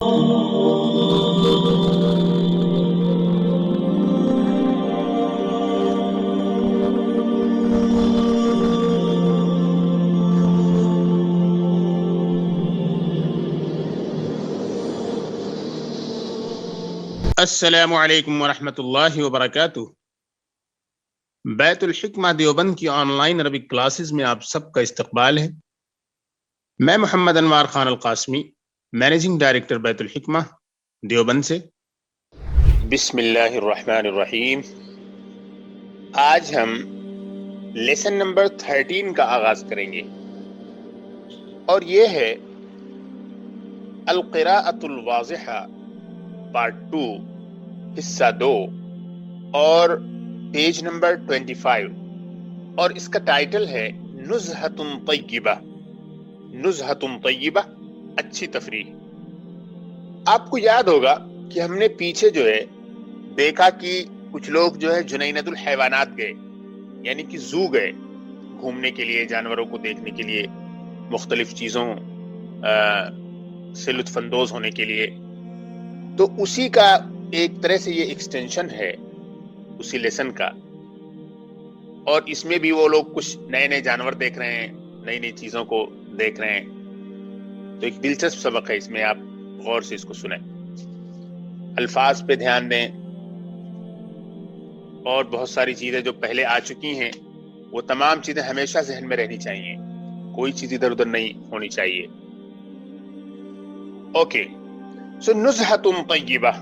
السلام علیکم ورحمۃ اللہ وبرکاتہ۔ بیت الحکمہ دیوبند کی آن لائن عربک کلاسز میں آپ سب کا استقبال ہے۔ میں محمد انوار خان القاسمی، مینیجنگ ڈائریکٹر بیت الحکمہ دیوبند سے۔ بسم اللہ الرحمن الرحیم۔ آج ہم لیسن نمبر 13 کا آغاز کریں گے، اور یہ ہے القراءۃ الواضحہ پارٹ 2 حصہ 2، اور پیج نمبر 25، اور اس کا ٹائٹل ہے نزہۃ طیبہ۔ نزہۃ طیبہ، اچھی تفریح۔ آپ کو یاد ہوگا کہ ہم نے پیچھے جو ہے دیکھا کہ کچھ لوگ جو ہے جنینۃ الحیوانات گئے، یعنی کہ زو گئے گھومنے کے لیے، جانوروں کو دیکھنے کے لیے، مختلف چیزوں سے لطف اندوز ہونے کے لیے۔ تو اسی کا ایک طرح سے یہ ایکسٹینشن ہے اسی لیسن کا، اور اس میں بھی وہ لوگ کچھ نئے نئے جانور دیکھ رہے ہیں، نئی نئی چیزوں کو دیکھ رہے ہیں۔ تو ایک دلچسپ سبق ہے، اس میں آپ غور سے اس کو سنیں، الفاظ پہ دھیان دیں، اور بہت ساری چیزیں جو پہلے آ چکی ہیں وہ تمام چیزیں ہمیشہ ذہن میں رہنی چاہیے، کوئی چیز ادھر ادھر نہیں ہونی چاہیے۔ اوکے، سو نزہۃ طیبہ،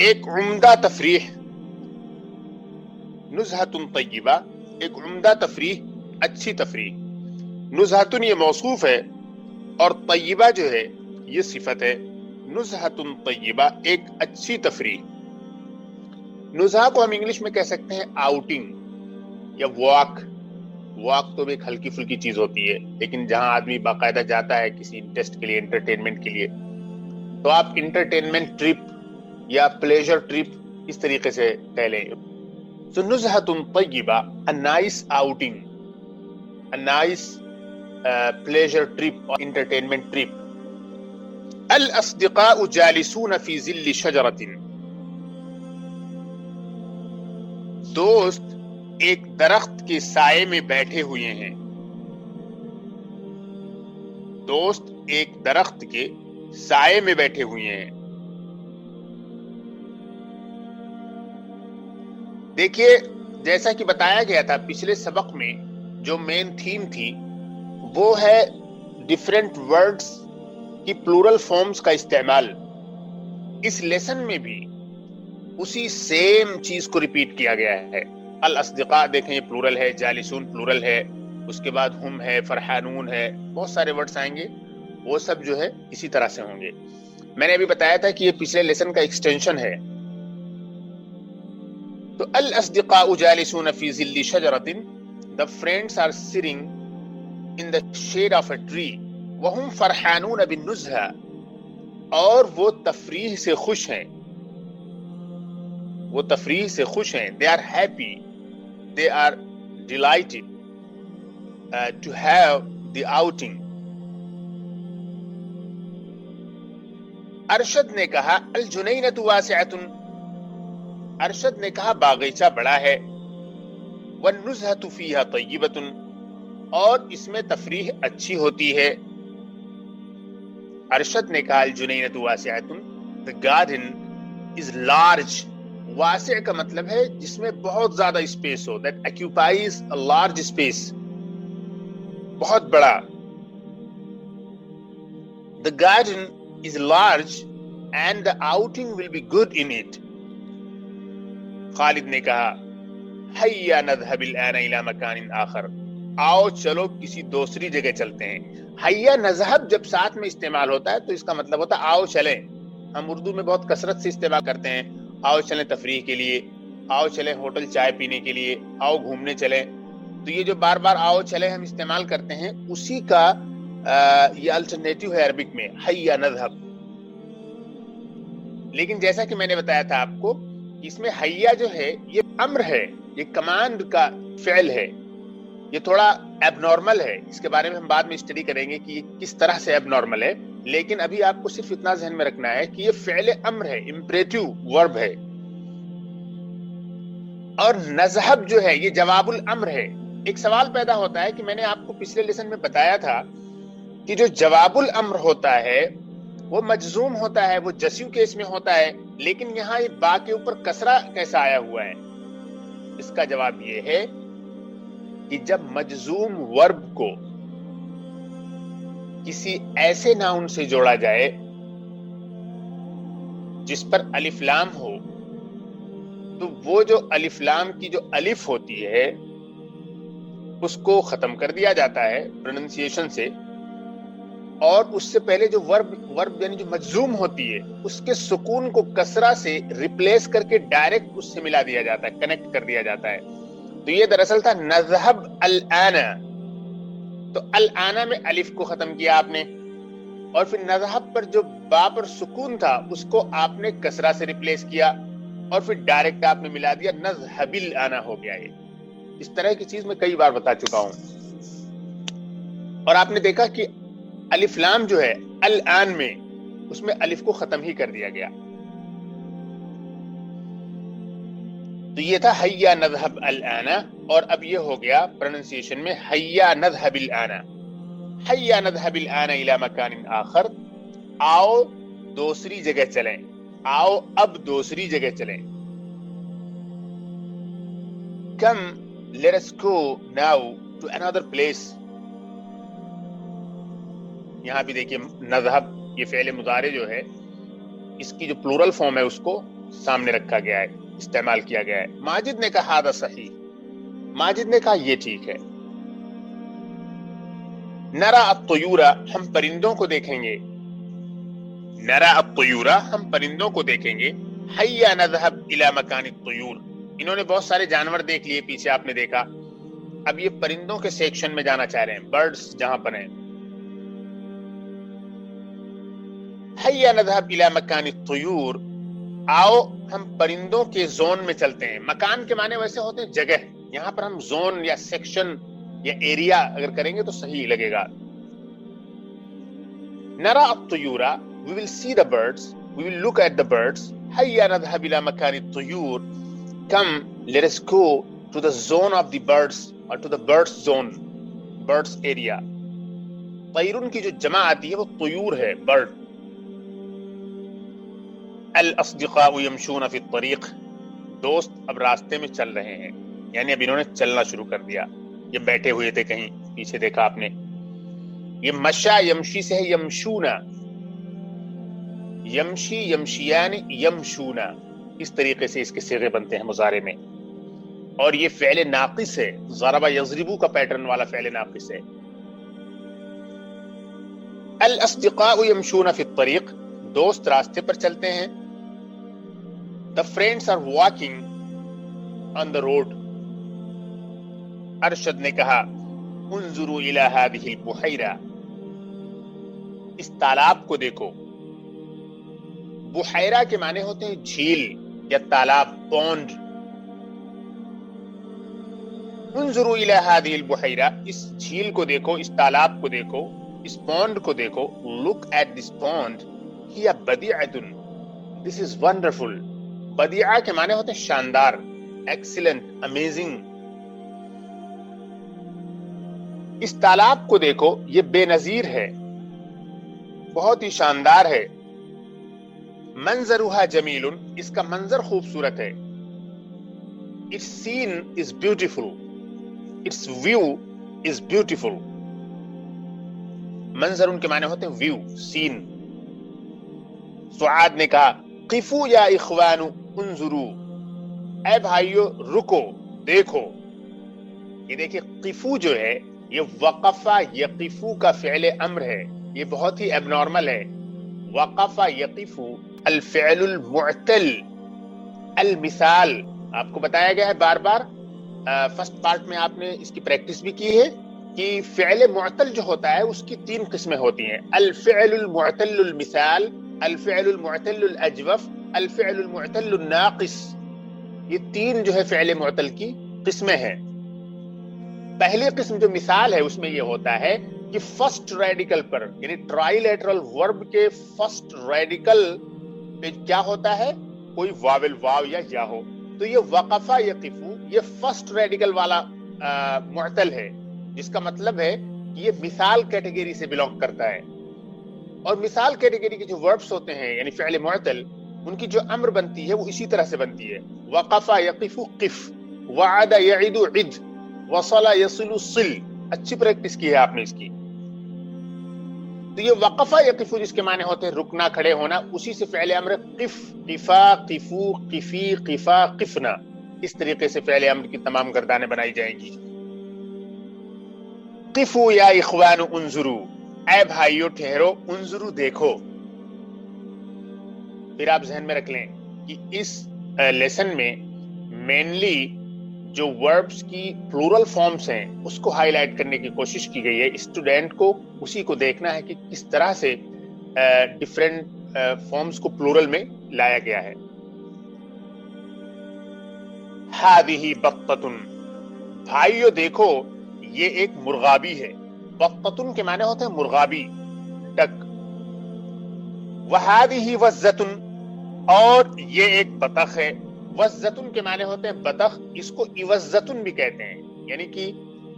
ایک عمدہ تفریح۔ نزہۃ طیبہ، ایک عمدہ تفریح، اچھی تفریح۔ نزہۃ یہ موصوف ہے اور طیبہ جو ہے یہ صفت ہے۔ نزہۃ طیبہ، ایک اچھی تفریح۔ نزہہ کو ہم انگلش میں کہہ سکتے ہیں آؤٹنگ یا واک۔ واک تو بھی ایک ہلکی پھلکی چیز ہوتی ہے، لیکن جہاں آدمی باقاعدہ جاتا ہے کسی انٹرسٹ کے لیے، انٹرٹینمنٹ کے لیے، تو آپ انٹرٹینمنٹ ٹرپ یا پلیجر ٹرپ اس طریقے سے کہہ لیں۔ So نزہۃ Taiba, a nice outing, a nice pleasure trip or entertainment trip۔ الاصدقاء جالسون فی ظل شجرۃ، دوست ایک درخت کے سائے میں بیٹھے ہوئے ہیں۔ دوست ایک درخت کے سائے میں بیٹھے ہوئے ہیں۔ دیکھیے، جیسا کہ بتایا گیا تھا پچھلے سبق میں، جو مین تھیم تھی وہ ہے ڈیفرنٹ ورڈز کی پلورل فارمز کا استعمال۔ اس لیسن میں بھی اسی سیم چیز کو ریپیٹ کیا گیا ہے۔ الاصدقاء دیکھیں یہ پلورل ہے، جالسون پلورل ہے، اس کے بعد ہم ہے، فرحانون ہے، بہت سارے ورڈز آئیں گے، وہ سب جو ہے اسی طرح سے ہوں گے۔ میں نے ابھی بتایا تھا کہ یہ پچھلے لیسن کا ایکسٹینشن ہے۔ تو الاصدقاء جالسون فی ظل شجرۃ، the friends are sitting in the shade of a tree، وہم فرحانون بالنزہہ، اور وہ تفریح سے خوش ہیں۔ وہ تفریح سے خوش ہیں، they are happy، they are delighted to have the outing۔ Arshad نے کہا الجنینۃ واسعۃ، ارشد نے کہا باغیچہ بڑا ہے، والنزہۃ فیہا طیبۃ، اور اس میں تفریح اچھی ہوتی ہے۔ ارشد نے کہا الجنینۃ واسعۃ، the garden is large۔ واسع کا مطلب ہے جس میں بہت زیادہ space who, that occupies a large space، بہت بڑا۔ The garden is large and the outing will be good in it۔ خالد نے کہا ہیا نذهب الآن الى مکان آخر، آؤ چلو کسی دوسری جگہ چلتے ہیں۔ ہیا نذهب جب ساتھ میں استعمال ہوتا ہے تو اس کا مطلب ہوتا ہے آؤ چلیں۔ ہم اردو میں بہت کثرت سے استعمال کرتے ہیں، آؤ چلیں تفریح کے لیے، آؤ چلیں ہوٹل چائے پینے کے لیے، آؤ گھومنے چلیں۔ تو یہ جو بار بار آؤ چلیں ہم استعمال کرتے ہیں، اسی کا یہ الٹرنیٹو ہے عربک میں، ہیا نذهب۔ لیکن جیسا کہ میں نے بتایا تھا آپ کو، اس میں ہیا جو ہے یہ امر ہے، یہ کمانڈ کا فعل ہے، یہ تھوڑا ایب نارمل ہے۔ اس کے بارے میں ہم بعد میں اسٹڈی کریں گے کہ یہ کس طرح سے ایب نارمل ہے۔ لیکن ابھی آپ کو صرف اتنا ذہن میں رکھنا ہے کہ یہ فعل امر ہے، امپریٹو ورب ہے، اور نذهب جو ہے یہ جواب الامر ہے۔ ایک سوال پیدا ہوتا ہے کہ میں نے آپ کو پچھلے لیسن میں بتایا تھا کہ جو جواب الامر ہوتا ہے وہ مجزوم ہوتا ہے، وہ جسیو کیس میں ہوتا ہے، لیکن یہاں یہ با کے اوپر کسرہ کیسا آیا ہوا ہے؟ اس کا جواب یہ ہے کہ جب مجزوم ورب کو کسی ایسے ناؤن سے جوڑا جائے جس پر الف لام ہو، تو وہ جو الف لام کی جو الف ہوتی ہے اس کو ختم کر دیا جاتا ہے پروننسیشن سے، اور اس سے پہلے جو ورب یعنی جو مجزوم ہوتی ہے اس کے سکون کو کسرہ سے ریپلیس کر کے ڈائریکٹ اس سے ملا دیا جاتا ہے، کنیکٹ کر دیا جاتا ہے۔ تو یہ دراصل تھا نذهب الآن، تو الآن میں الف کو ختم کیا آپ نے، اور پھر نذهب پر جو با پر سکون تھا اس کو آپ نے کسرہ سے ریپلیس کیا، اور پھر ڈائریکٹ آپ نے ملا دیا، نذهب الآن ہو گیا۔ یہ اس طرح کی چیز میں کئی بار بتا چکا ہوں، اور آپ نے دیکھا کہ الف لام جو ہے الآن میں اس میں الف کو ختم ہی کر دیا گیا۔ تو یہ تھا حیا نذهب الآن، اور اب یہ ہو گیا پروننسیشن میں حیا نذهب الآن، حیا نذهب الآن الى مکان آخر، آؤ دوسری جگہ چلیں، آؤ اب دوسری جگہ چلیں۔ Come, let us go now to another place۔ یہاں بھی دیکھیے نذهب یہ فعل مضارع جو ہے اس کی جو پلورل فارم ہے اس کو سامنے رکھا گیا ہے، استعمال کیا گیا ہے۔ ماجد نے کہا هذا صحیح، ماجد نے کہا یہ ٹھیک ہے۔ نرى الطیور، ہم پرندوں کو دیکھیں گے، نرى الطیور ہم پرندوں کو دیکھیں گے، حیا نذهب الى مکان الطیور، انہوں نے بہت سارے جانور دیکھ لیے پیچھے آپ نے دیکھا، اب یہ پرندوں کے سیکشن میں جانا چاہ رہے ہیں، برڈز جہاں پر ہیں۔ حیا نذهب الى مکان الطیور، آؤ ہم پرندوں کے زون میں چلتے ہیں۔ مکان کے معنی ویسے ہوتے ہیں جگہ، یہاں پر ہم زون یا سیکشن یا ایریا اگر کریں گے تو صحیح لگے گا۔ نرى الطیور، we will see the birds، we will look at the birds۔ حیا نذهب الى مکان الطیور، come let us go to the zone of the birds or to the birds zone، birds area۔ طیرن کی جو جمع آتی ہے وہ طیور ہے، برڈ۔ الاصدقاء يمشون في الطريق، دوست اب راستے میں چل رہے ہیں، یعنی اب انہوں نے چلنا شروع کر دیا، یہ بیٹھے ہوئے تھے کہیں پیچھے دیکھا آپ نے۔ یہ مشا یمشی سے ہے یمشونا، یمشی یمشیان یمشونا، اس طریقے سے اس کے صیغے بنتے ہیں مضارع میں، اور یہ فعل ناقص ہے، ضرب یضربو کا پیٹرن والا فعل ناقص ہے۔ الاصدقاء يمشون في الطريق، دوست راستے پر چلتے ہیں۔ The friends are walking on the road۔ Arshad نے کہا انظروا الى هذه البحيرة، اس تالاب کو دیکھو۔ بحیرہ کے معنی ہوتے ہیں جھیل یا تالاب، پونڈ۔ انظروا الى هذه البحيرة، اس جھیل کو دیکھو، اس تالاب کو دیکھو، اس پونڈ کو دیکھو۔ Look at this pond، he بدیعۃ، this is wonderful۔ بدیعہ کے معنی ہوتے ہیں شاندار، ایکسیلنٹ، امیزنگ۔ اس تالاب کو دیکھو، یہ بے نظیر ہے، بہت ہی شاندار ہے۔ منظرها جمیل، اس کا منظر خوبصورت ہے۔ its scene is beautiful، its view is beautiful۔ منظر ان کے معنی ہوتے ہیں ویو، سین۔ سعاد نے کہا قفو یا اخوان انظروا، اے بھائیو رکو دیکھو۔ یہ دیکھیں قفو جو ہے یہ وقفہ یقفو کا فعل امر ہے، یہ بہت ہی اب نارمل ہے۔ وقفہ یقفو الفعل المعتل، المثال آپ کو بتایا گیا ہے بار بار، فرسٹ پارٹ میں آپ نے اس کی پریکٹس بھی کی ہے کہ فعل معتل جو ہوتا ہے اس کی تین قسمیں ہوتی ہیں، الفعل المعتل المثال، الفعل المعتل الاجوف، الفعل المعتل الناقص۔ یہ تین جو ہے فعل معتل کی قسمیں ہیں۔ پہلی قسم جو مثال ہے اس میں یہ ہوتا ہے کہ کہ فرسٹ ریڈیکل پر یعنی ٹرائی لیٹرل ورب کے فرسٹ ریڈیکل پہ کیا ہوتا ہے؟ کوئی واول واو یا ہو. تو یہ وقفہ یقفو یہ فرسٹ ریڈیکل والا معتل ہے، جس کا مطلب ہے کہ یہ مثال کیٹیگری سے بلونگ کرتا ہے. اور مثال کیٹیگری کے جو وربس ہوتے ہیں یعنی فعل معتل، ان کی جو امر بنتی ہے وہ اسی طرح سے بنتی ہے. وقفہ یقف قف، وعد یعد عد، وصل یصل صل. اچھی پریکٹس کی ہے آپ نے اس کی. تو یہ وقفہ یقف جس کے معنی ہوتے ہیں رکنا، کھڑے ہونا، اسی سے فعل امر قف، قفا، قفو، قفی، قفا، قفنا، اس طریقے سے فعل امر کی تمام گردانیں بنائی جائیں گی. قفو یا اخوان انظرو، اے بھائیو ٹھہرو، انظرو دیکھو. پھر آپ ذہن میں رکھ لیں کہ اس لیسن میں مینلی جو وربس کی پلورل فارمز ہیں اس کو ہائی لائٹ کرنے کی کوشش کی گئی ہے. اسٹوڈینٹ کو اسی کو دیکھنا ہے کہ کس طرح سے ڈفرینٹ فارمز کو پلورل میں لایا گیا ہے. ہذہ بطۃ، بھائیو دیکھو یہ ایک مرغابی ہے. بطۃ کے معنی ہوتے ہیں مرغابی، ڈک. وہذہ وزۃ، اور یہ ایک بطخ ہے. وزۃن کے معنی ہوتے ہیں بطخ، اس کو ایوزۃن بھی کہتے ہیں، یعنی کہ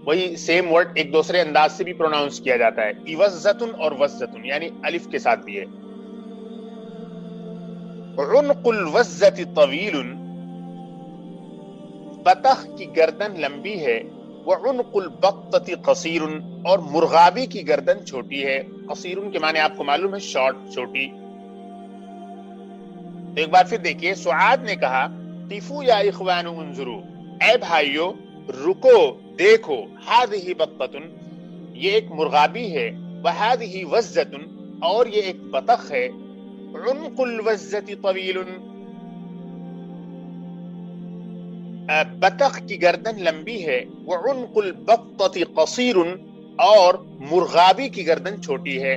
وہی سیم ورڈ ایک دوسرے انداز سے بھی پروناؤنس کیا جاتا ہے. ایوزۃن اور وزۃن یعنی الف کے ساتھ بھی ہے. عنق الوزۃ طویل، بطخ کی گردن لمبی ہے. وعنق البطۃ قصیر، اور مرغابی کی گردن چھوٹی ہے. قصیر کے معنی آپ کو معلوم ہے شارٹ، چھوٹی. تو ایک بار پھر دیکھیے، سعاد نے کہا قفو یا اخوان انظرو، اے بھائیو رکو دیکھو. ہذہ بطۃ، یہ ایک مرغابی ہے. وہذہ وزۃ، اور یہ ایک بطخ ہے. عنق الوزۃ طویل، بطخ کی گردن لمبی ہے. وعنق البطۃ قصیر، اور مرغابی کی گردن چھوٹی ہے.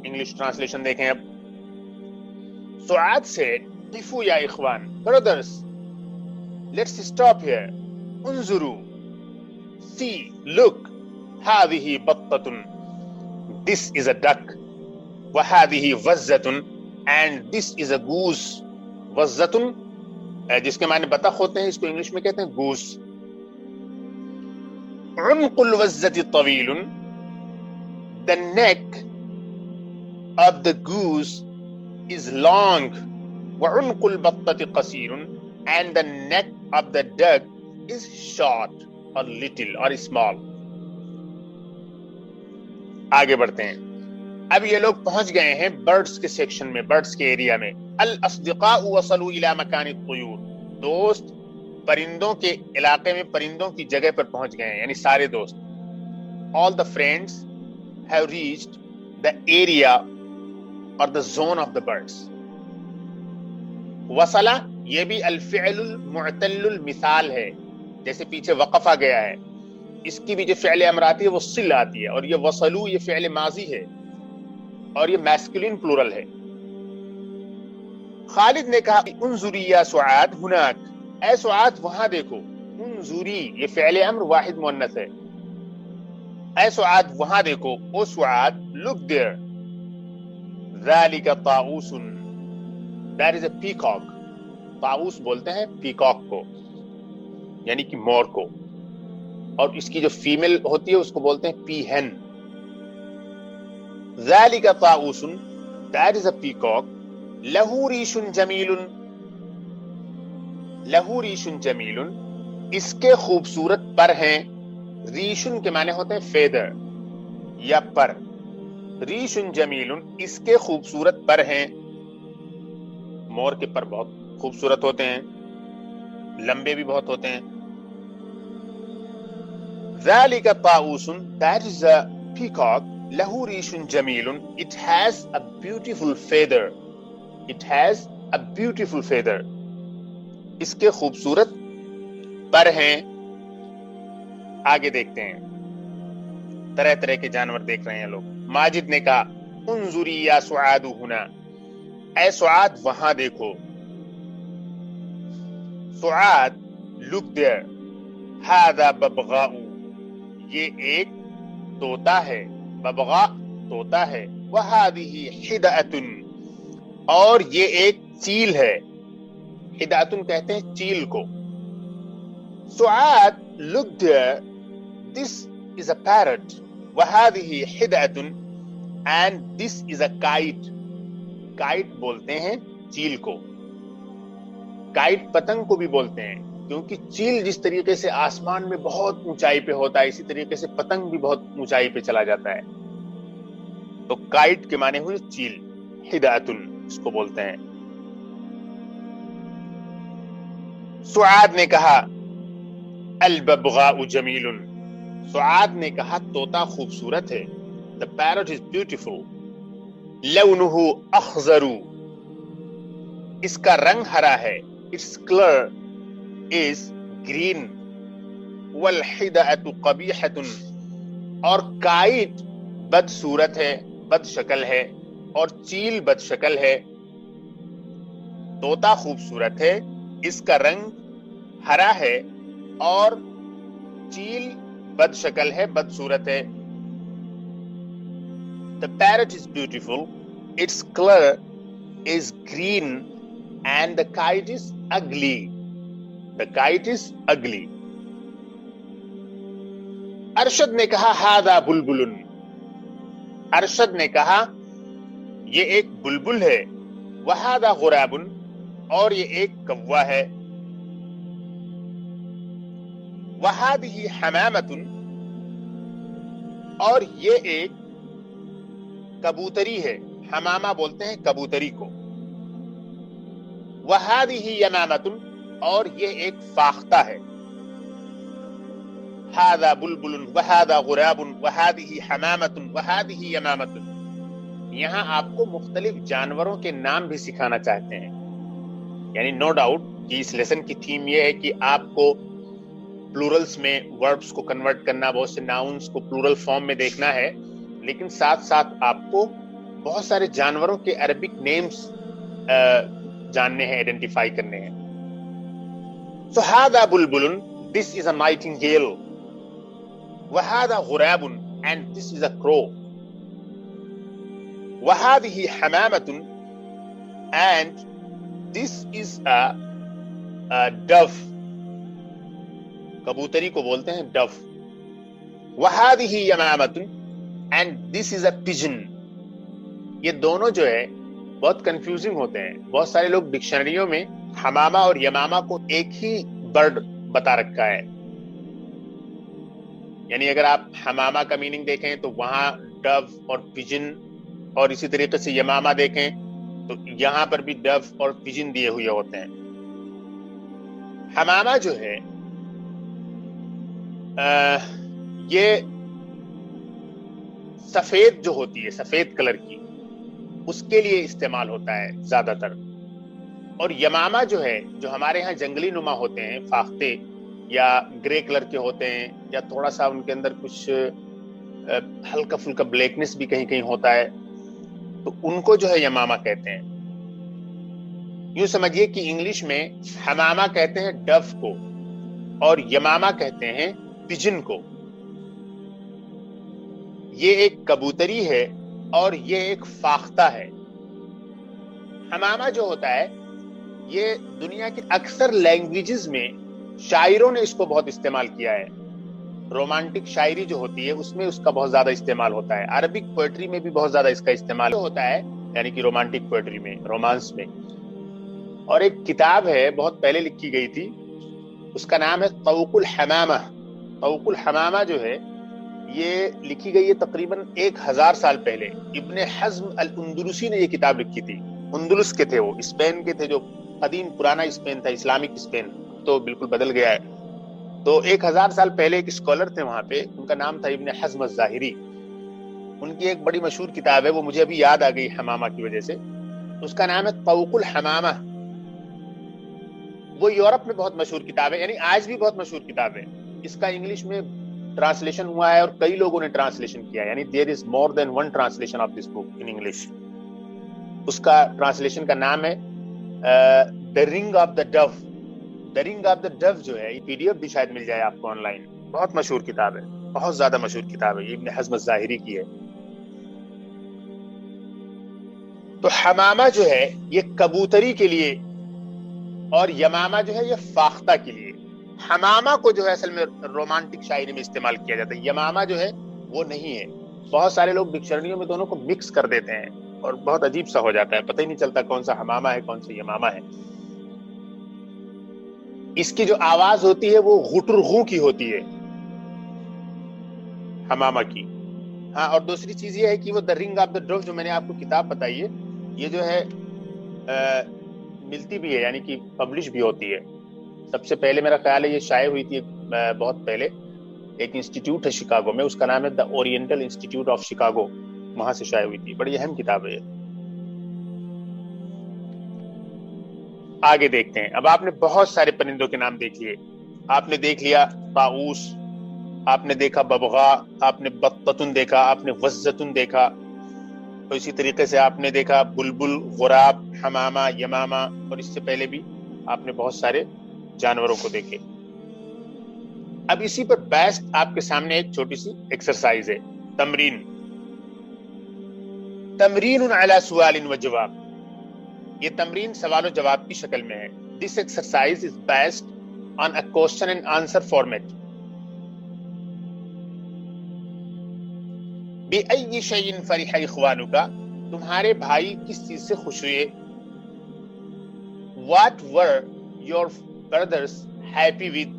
انگلش ٹرانسلیشن دیکھیں اب. سعاد said, قفو یا اخوان، brothers, let's stop here. انظرو، see, look. هذه بطة، this is a duck. وهذه وزة، and this is a goose. وزة جس کے معنی بطخ ہوتے ہیں، اس کو انگلش میں کہتے ہیں goose. عنق الوزة طويل، the neck of the goose is long. وعنق البطة قصير، and the neck of the duck is short or little or small. آگے بڑھتے ہیں. اب یہ لوگ پہنچ گئے ہیں برڈز کے سیکشن میں، برڈز کے ایریا میں. الاصدقاء وصلوا الى مکان الطیور، دوست پرندوں کے علاقے میں، پرندوں کی جگہ پر پہنچ گئے ہیں، یعنی سارے دوست. all the friends have reached the area or the zone of the birds. وصلہ یہ بھی الفعل المعتل المثال ہے، جیسے پیچھے وقفہ گیا ہے، اس کی بھی جو فعل امر آتی ہے وہ صل آتی ہے. اور یہ وصلو یہ فعل ماضی ہے اور یہ میسکولین پلورل ہے. خالد نے کہا انظری یا سعاد ہناک، اے سعاد وہاں دیکھو. انظری یہ فعل امر واحد مؤنث ہے. اے سعاد وہاں دیکھو. او سعاد look there. ذالک طاؤوس، that is a peacock. طاؤوس بولتے ہیں پیکاک کو، یعنی کہ مور کو، اور اس کی جو فیمیل ہوتی ہے اس کو بولتے ہیں پی ہین. ذالک طاؤوس، that is a peacock. لہو ریش جمیل، لہو ریش جمیل، اس کے خوبصورت پر ہیں. ریشن کے معنی ہوتے ہیں فیدر یا پر. ریشن جمیل، اس کے خوبصورت پر ہیں. مور کے پر بہت خوبصورت ہوتے ہیں، لمبے بھی بہت ہوتے ہیں. ذالک طاؤوس، that is a peacock. لہو ریشن جمیل، it has a beautiful feather. It has a beautiful feather. اس کے خوبصورت پر ہیں. آگے دیکھتے ہیں، طرح طرح کے جانور دیکھ رہے ہیں لوگ. ماجد نے کہا انظری یا سعاد ہنا، اے سعاد وہاں دیکھو. سعاد look there. هذا ببغاء، یہ ایک طوطا ہے، ببغا طوطا ہے، وہذہ حدأۃ اور یہ ایک چیل ہے، حدأۃ کہتے ہیں چیل کو. سعاد look there, this is a parrot, وہذہ حدأۃ and this is a kite. Kite بولتے ہیں چیل کو، کائٹ پتنگ کو بھی بولتے ہیں، کیونکہ چیل جس طریقے سے آسمان میں بہت اونچائی پہ ہوتا ہے اسی طریقے سے پتنگ بھی بہت اونچائی پہ چلا جاتا ہے. تو کائٹ کے معنی ہوئی چیل، حدأۃ اس کو بولتے ہیں. سعاد نے کہا الببغاء جمیل، سعاد نے کہا طوطا خوبصورت ہے. The parrot is beautiful. لونہ اخضر، اس کا رنگ ہرا ہے. Its color is green. والحدأۃ قبیحۃ، اور کائٹ بد صورت ہے، بد شکل ہے، اور چیل بد شکل ہے. طوطا خوبصورت ہے، اس کا رنگ ہرا ہے، اور چیل بد شکل ہے، بد صورت ہے. The parrot is beautiful, its color is green, and the kite is ugly. The kite is ugly. Arshad نے کہا ہذا بلبل، ارشد نے کہا یہ ایک بلبل ہے. وہذا غراب، اور یہ ایک کوا ہے. وہذہ حمامۃ، اور یہ ایک کبوتری ہے. حمامہ بولتے ہیں کبوتری کو. وہذہ یمامۃ، اور یہ ایک فاختہ ہے. ھذا بلبل وھذا غراب وھذہ حمامۃ وھذہ یمامۃ. یہاں آپ کو مختلف جانوروں کے نام بھی سکھانا چاہتے ہیں. یعنی نو ڈاؤٹ کہ اس لیسن کی تھیم یہ ہے کہ آپ کو پلورلز میں وربز کو کنورٹ کرنا، بہت سے ناؤنز کو پلورل فارم میں دیکھنا ہے، لیکن ساتھ ساتھ آپ کو بہت سارے جانوروں کے عربک نیمز جاننے ہیں، آئیڈینٹیفائی کرنے ہیں. So هذا بلبل، this is a nightingale. وهذا غراب، and this is a crow. وهذه حمامة، and this is a dove. کبوتری کو بولتے ہیں ڈف. وهذه يمامة، and this is a pigeon. یہ دونوں جو ہے بہت کنفیوزنگ ہوتے ہیں. بہت سارے لوگ ڈکشنریوں میں حمامہ اور یمامہ کو ایک ہی برڈ بتا رکھا ہے. یعنی اگر آپ حمامہ کا میننگ دیکھیں تو وہاں ڈو اور پجن، اور اسی طریقے سے یمامہ دیکھیں تو یہاں پر بھی ڈو اور پجن دیے ہوئے ہوتے ہیں. حمامہ جو ہے یہ سفید جو ہوتی ہے، سفید کلر کی، اس کے لیے استعمال ہوتا ہے زیادہ تر. اور یمامہ جو ہے، جو ہمارے ہاں جنگلی نما ہوتے ہیں، فاختے یا گرے کلر کے ہوتے ہیں، یا تھوڑا سا ان کے اندر کچھ ہلکا پھلکا بلیکنس بھی کہیں کہیں ہوتا ہے، تو ان کو جو ہے یمامہ کہتے ہیں. یوں سمجھیے کہ انگلش میں حمامہ کہتے ہیں ڈو کو، اور یمامہ کہتے ہیں پجن کو. یہ ایک کبوتری ہے اور یہ ایک فاختہ ہے. حمامہ جو ہوتا ہے یہ دنیا کی اکثر لینگویجز میں شاعروں نے اس کو بہت استعمال کیا ہے. رومانٹک شاعری جو ہوتی ہے اس میں اس کا بہت زیادہ استعمال ہوتا ہے. عربک پوئٹری میں بھی بہت زیادہ اس کا استعمال ہوتا ہے، یعنی کہ رومانٹک پوئٹری میں، رومانس میں. اور ایک کتاب ہے بہت پہلے لکھی گئی تھی، اس کا نام ہے طوق الحمامہ. طوق الحمامہ جو ہے یہ لکھی گئی ہے تقریباً 1000 سال پہلے. ابن حزم الاندلسی نے یہ کتاب لکھی تھی. اندلس کے تھے، وہ اسپین کے تھے، جو قدیم پرانا اسپین تھا، اسلامک اسپین تو بالکل بدل گیا ہے. تو 1000 سال پہلے ایک اسکالر تھے وہاں پہ، ان کا نام تھا ابن حزم الظاہری. ان کی ایک بڑی مشہور کتاب ہے، وہ مجھے ابھی یاد آ گئی حمامہ کی وجہ سے. اس کا نام ہے طوق الحمامہ. وہ یورپ میں بہت مشہور کتاب ہے، یعنی آج بھی بہت مشہور کتاب ہے. اس کا انگلش میں ٹرانسلیشن ہوا ہے اور کئی لوگوں نے ٹرانسلیشن کیا ہے، یعنی there is more than one translation of this book in English. اس کا ٹرانسلیشن کا نام ہے The Ring of the Dove. The Ring of the Dove جو ہے یہ PDF بھی شاید مل جائے آپ کو آن لائن. بہت مشہور کتاب ہے. بہت زیادہ مشہور کتاب ہے، یہ ابن حزم الظاہری کی ہے۔ تو حمامہ جو ہے یہ کبوتری کے لیے، اور یمامہ جو ہے یہ فاختہ کے لیے۔ حمامہ کو جو ہے اصل میں رومانٹک شاعری میں استعمال کیا جاتا ہے، یمامہ جو ہے وہ نہیں ہے۔ بہت سارے لوگ ڈکشنریوں میں دونوں کو مکس کر دیتے ہیں اور بہت عجیب سا ہو جاتا ہے، پتہ ہی نہیں چلتا کون سا حمامہ ہے کون سا یمامہ ہے۔ اس کی جو آواز ہوتی ہے وہ غٹر غو کی ہوتی ہے حمامہ کی۔ ہاں، اور دوسری چیز یہ ہے کہ وہ دا رنگ آف دا ڈوو جو میں نے آپ کو کتاب بتائی ہے، یہ جو ہے ملتی بھی ہے، یعنی کہ پبلش بھی ہوتی ہے۔ سب سے پہلے میرا خیال ہے یہ شائع ہوئی تھی بہت پہلے، ایک انسٹیٹیوٹ ہے شکاگو میں، اس کا نام ہے دا اورینٹل انسٹیٹیوٹ آف شکاگو، وہاں سے شائع ہوئی تھی۔ بڑی اہم کتاب ہے یہ۔ آگے دیکھتے ہیں۔ اب آپ نے بہت سارے پرندوں کے نام دیکھ لیے۔ آپ نے دیکھ لیا طاؤس، آپ نے دیکھا ببغا، آپ نے بطتن دیکھا، آپ نے وزتن دیکھا، تو اسی طریقے سے آپ نے دیکھا بلبل، غراب، حمامہ، یمامہ، اور اس سے پہلے بھی آپ نے بہت سارے جانوروں کو دیکھے۔ اب اسی پر بیسڈ آپ کے سامنے ایک چھوٹی سی ایکسرسائز ہے، تمرین علی سوال و جواب۔ یہ تمرین سوال و جواب کی شکل میں ہے۔ دس exercise is based on a question and answer format. بِأَيِّ شَيْءٍ فَرِحَ إِخْوَانُكَ، تمہارے بھائی کس چیز سے خوش ہوئے؟ What were your brothers happy with؟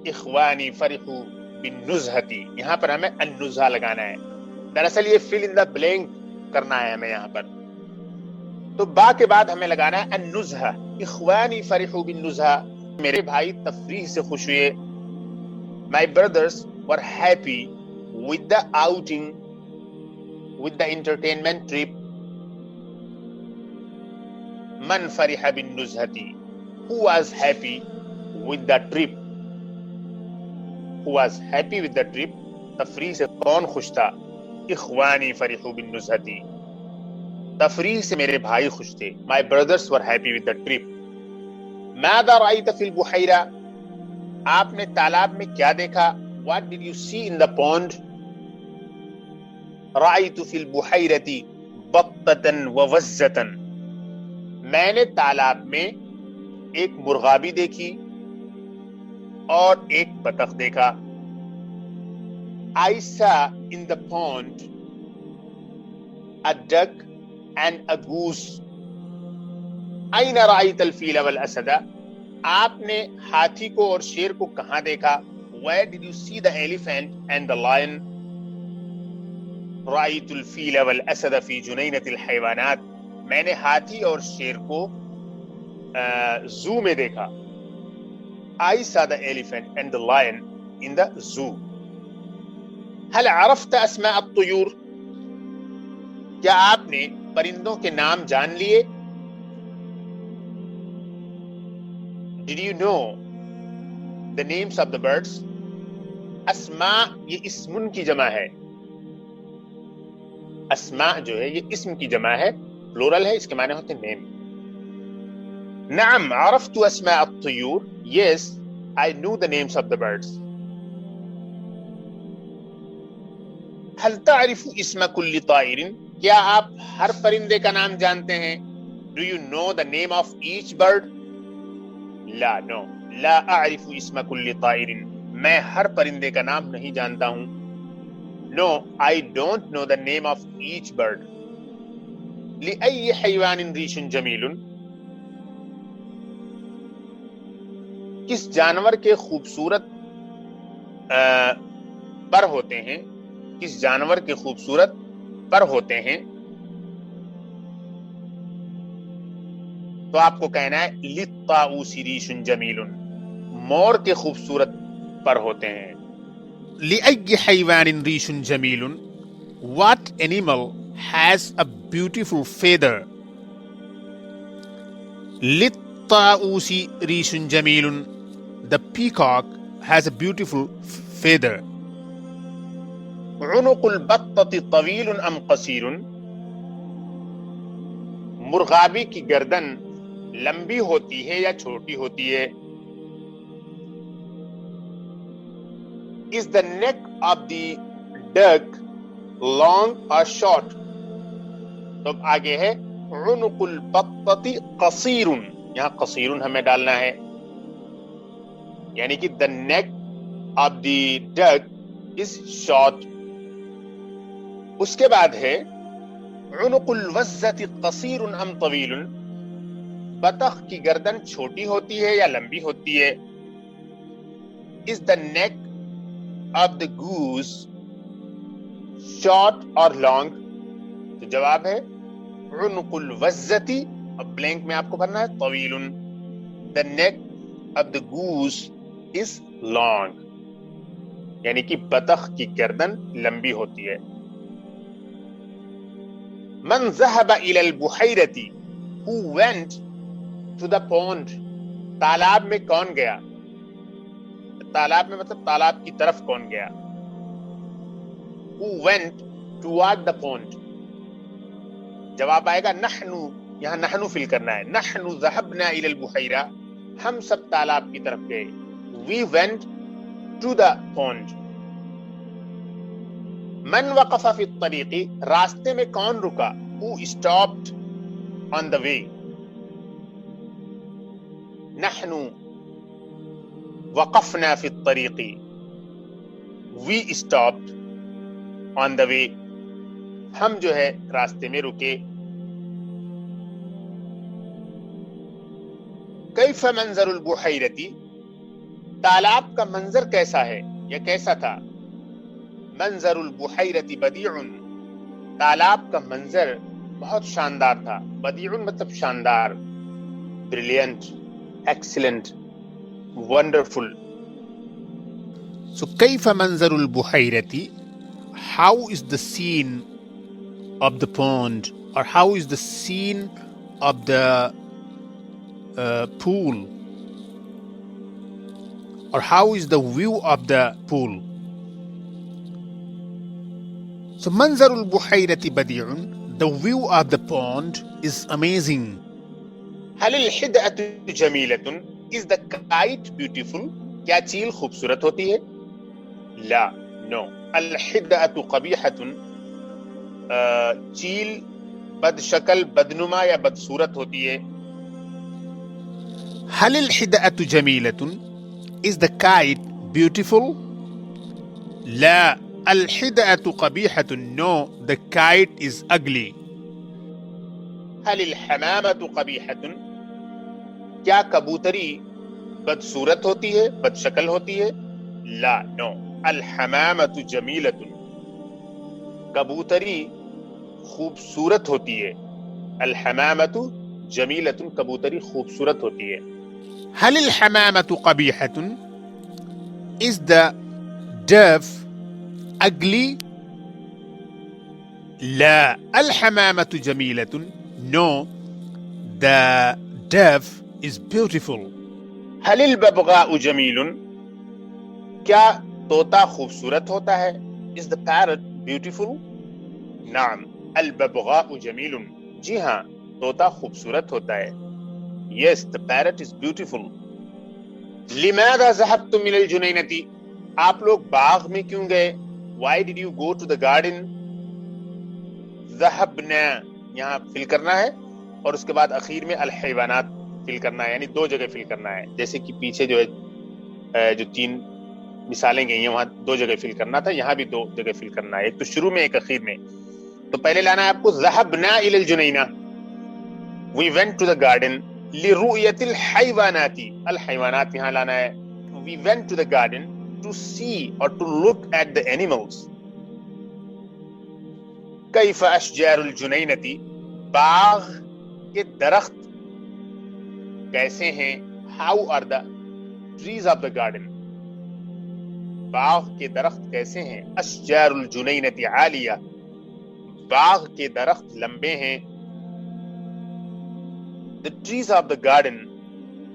اخوانی فرحوا بالنزہتی، یہاں پر ہمیں النزہہ لگانا ہے۔ دراصل یہ فل ان دا بلینک کرنا ہے ہمیں یہاں پر، تو با کے بعد ہمیں لگانا ہے النزہہ۔ اخوانی فرحوا بالنزہہ، میرے بھائی تفریح سے خوش ہوئے۔ My brothers were happy with the outing, with the entertainment trip. من فرح بالنزہتی، who was happy with the trip؟ who was happy with the trip؟ تفریح سے کون خوش تھا؟ اخوانی فرحوا بالنزہتی، تفریح سے میرے بھائی خوش تھے۔ My brothers were happy with the trip. ماذا رأيت في البحيرة؟ آپ نے تالاب میں کیا دیکھا؟ What did you see in the pond؟ رأيت في البحيرة بطة ووزة، میں نے تالاب میں ایک مرغابی دیکھی اور ایک بطخ دیکھا۔ I saw in the pond a duck and a goose. أين رأيت الفيل والأسد؟ آپ نے ہاتھی کو اور شیر کو کہاں دیکھا؟ Where did you see the elephant and the lion؟ رأيت الفيل والأسد في جنينة الحيوانات، میں نے ہاتھی اور شیر کو زو میں دیکھا۔ I saw the elephant and the lion in the zoo. هل عرفت اسماء الطيور؟ کیا آپ نے پرندوں کے نام جان لیے؟ Did you know the names of the birds؟ اسماء یہ اسمن کی جمع ہے، اسماء جو ہے یہ اسم کی جمع ہے، پلورل ہے، اس کے معنی ہوتے ہیں نیم۔ نعم عرفت اسماء الطيور، yes I knew the names of the birds. هل تعرف اسم كل طائر؟ کیا آپ ہر پرندے کا نام جانتے ہیں؟ Do you know the name of each bird؟ Law, no لا اعرف اسم كل طائر، میں ہر پرندے کا نام نہیں جانتا ہوں۔ No I don't know the name of each bird. لأي حيوان ريش جميل؟ کس جانور کے خوبصورت پر ہوتے ہیں؟ کس جانور کے خوبصورت پر ہوتے ہیں؟ تو آپ کو کہنا ہے للطاؤس ریش جمیل، مور کے خوبصورت پر ہوتے ہیں۔ لأي حيوان ريش جميل؟ What animal has a beautiful feather؟ للطاؤس ريش Jamil, the peacock has a beautiful feather. عنق البطة طويل ام قصير؟ مرغابی کی گردن لمبی ہوتی ہے یا چھوٹی ہوتی ہے؟ Is the neck of the duck long or short? تو آگے ہے عنق البطة قصیر، یہاں قصیر ہمیں ڈالنا ہے، یعنی کہ the neck of the duck is short. اس کے بعد ہے عنق الوزة قصیر ام طویل، بطخ کی گردن چھوٹی ہوتی ہے یا لمبی ہوتی ہے. Is the neck of the goose short or long؟ تو جواب ہے عنق الوزة، اب بلینک میں آپ کو بھرنا ہے طویل. The neck of the goose is long، یعنی کہ بطخ کی گردن لمبی ہوتی ہے. من ذهب الى البحيرة، who went to the pond، تالاب میں کون گیا؟ تالاب میں مطلب تالاب کی طرف کون گیا؟ Who went toward the pond؟ جواب آئے گا نحنو، یہاں نحنو فل کرنا ہے. نحنو ذهبنا الى البحيرة، ہم سب تالاب کی طرف گئے. We went to the pond. من وقف فی الطریق، راستے میں کون رکا؟ Who stopped on the way؟ نحنو وقفنا فی الطریق، we stopped on the way، ہم جو ہے راستے میں رکے. کیف منظر البحیرتی، تالاب کا منظر کیسا ہے یا کیسا تھا؟ منظر البحیرتی بدیع، تالاب کا منظر بہت شاندار تھا. بدیع مطلب شاندار، بریلینٹ، ایکسیلنٹ، wonderful. So كيف منظر البحيرة، how is the scene of the pond, or how is the scene of the pool, or how is the view of the pool. So منظر البحيرة بديع، the view of the pond is amazing. هل الحدأة جميلة، is the kite beautiful، کیا چیل خوبصورت ہوتی ہے؟ لا، no. الحدأة قبیحة، چیل بد شکل، بدنما یا بدصورت ہوتی ہے. هل الحدأة جميلة، is the kite beautiful؟ Law, الحدأة قبیحة، no. the kite is ugly. هل الحمامة قبیحة، کیا کبوتری بدصورت ہوتی ہے، بد شکل ہوتی ہے؟ لا، نو. الحمامة جمیلۃ، کبوتری خوبصورت ہوتی ہے. الحمامة جمیلۃ، کبوتری خوبصورت ہوتی ہے. هل الحمامة قبیحة، is the dove ugly؟ Law, الحمامة جمیلۃ، no. the dove is beautiful. هل الببغاء جمیل، کیا طوطا خوبصورت ہوتا ہے؟ is the parrot beautiful؟ نعم، الببغاء جمیل، جی ہاں طوطا خوبصورت ہوتا ہے. yes, the parrot is beautiful. لماذا ذهبتم الى الجنينة، آپ لوگ باغ میں کیوں گئے؟ why did you go to the garden؟ ذهبنا یہاں فل کرنا ہے اور اس کے بعد اخیر میں الحیوانات فل کرنا ہے، یعنی دو جگہ فل کرنا ہے. جیسے کہ پیچھے جو ہے جو 3 مثالیں گئی ہیں وہاں 2 جگہ فل کرنا تھا، یہاں بھی 2 جگہ فل کرنا ہے، ایک تو شروع میں ایک اخیر میں. تو پہلے لانا ہے آپ کو ذهبنا الى الجنينة، we went to the garden. لرؤية الحيوانات، الحیوانات یہاں لانا ہے. we went to the garden to see or to look at the animals. کیف اشجار الجنينة، باغ کے درخت کیسے ہیں؟ how are the trees of the garden، باغ کے درخت کیسے ہیں؟ اشجار الجنينة عالیہ، باغ کے درخت لمبے ہیں. the trees of the garden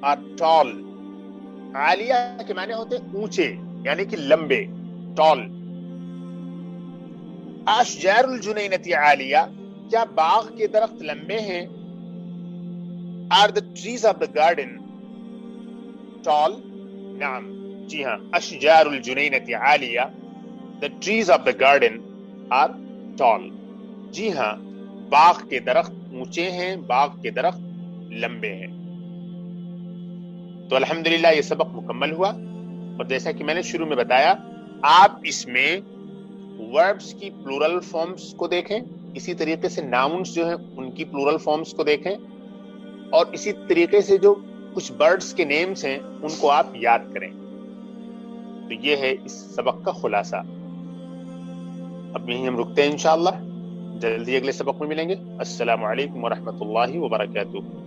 are tall، عالیہ کے معنی ہوتے ہیں اونچے، یعنی کہ لمبے، tall. اشجار الجنينة عالیہ، کیا باغ کے درخت لمبے ہیں؟ are the trees of the garden tall؟ نعم، جی ہاں، اشجار الجنینۃ عالیہ، the trees of the garden are tall. جی ہاں، باغ کے درخت اونچے ہیں، باغ کے درخت لمبے ہیں۔ تو الحمدللہ یہ سبق مکمل ہوا، اور جیسا کہ میں نے شروع میں بتایا، آپ اس میں وربس کی پلورل فارمز کو دیکھیں، اسی طریقے سے ناؤنز جو ہیں ان کی پلورل فارمز کو دیکھیں، اور اسی طریقے سے جو کچھ برڈز کے نیمز ہیں ان کو آپ یاد کریں۔ تو یہ ہے اس سبق کا خلاصہ۔ اب یہیں ہم رکتے ہیں انشاءاللہ، جلدی اگلے سبق میں ملیں گے۔ السلام علیکم ورحمۃ اللہ وبرکاتہ۔